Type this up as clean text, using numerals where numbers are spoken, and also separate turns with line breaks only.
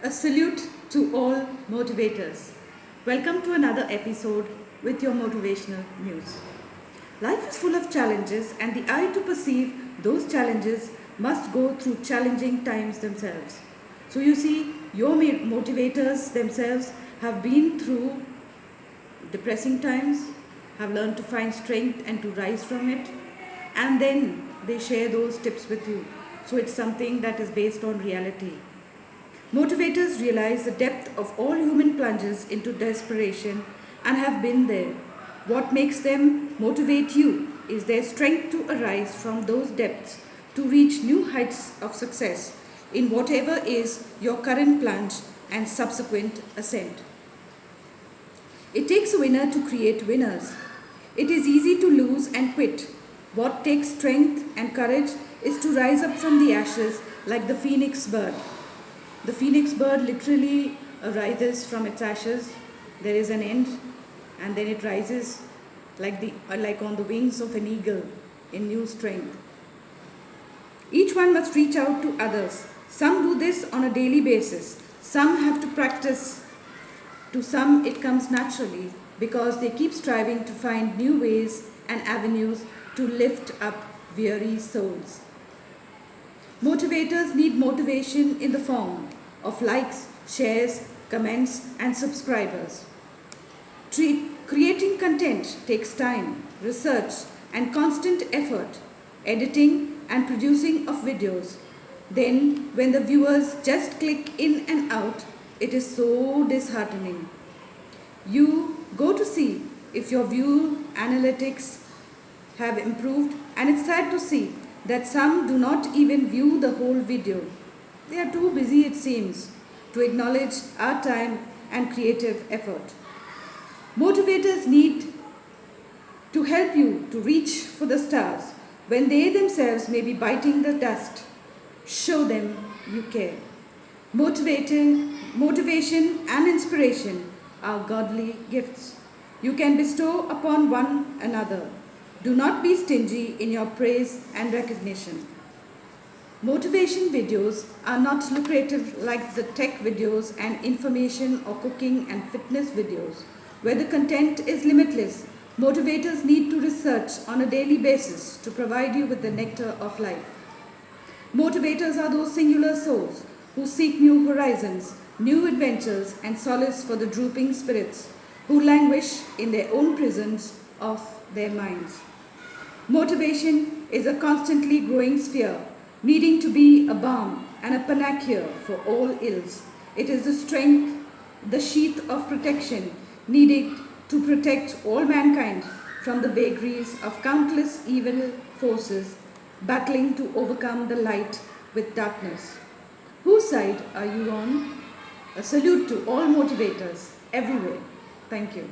A salute to all motivators. Welcome to another episode with your motivational news. Life is full of challenges, and the eye to perceive those challenges must go through challenging times themselves. So, you see, your motivators themselves have been through depressing times, have learned to find strength and to rise from it, and then they share those tips with you. So, it's something that is based on reality. Motivators realize the depth of all human plunges into desperation and have been there. What makes them motivate you is their strength to arise from those depths to reach new heights of success in whatever is your current plunge and subsequent ascent. It takes a winner to create winners. It is easy to lose and quit. What takes strength and courage is to rise up from the ashes like the phoenix bird. The phoenix bird literally arises from its ashes. There is an end, and then it rises like on the wings of an eagle in new strength. Each one must reach out to others. Some do this on a daily basis. Some have to practice. To some, it comes naturally because they keep striving to find new ways and avenues to lift up weary souls. Motivators need motivation in the form of likes, shares, comments, and subscribers. Creating content takes time, research, and constant effort, editing and producing of videos. Then, when the viewers just click in and out, it is so disheartening. You go to see if your view analytics have improved, and it's sad to see that some do not even view the whole video. They are too busy, it seems, to acknowledge our time and creative effort. Motivators need to help you to reach for the stars when they themselves may be biting the dust. Show them you care. Motivation and inspiration are godly gifts. You can bestow upon one another. Do not be stingy in your praise and recognition. Motivation videos are not lucrative like the tech videos and information or cooking and fitness videos, where the content is limitless. Motivators need to research on a daily basis to provide you with the nectar of life. Motivators are those singular souls who seek new horizons, new adventures, and solace for the drooping spirits who languish in their own prisons of their minds. Motivation is a constantly growing sphere, needing to be a balm and a panacea for all ills. It is the strength, the sheath of protection needed to protect all mankind from the vagaries of countless evil forces battling to overcome the light with darkness. Whose side are you on? A salute to all motivators everywhere. Thank you.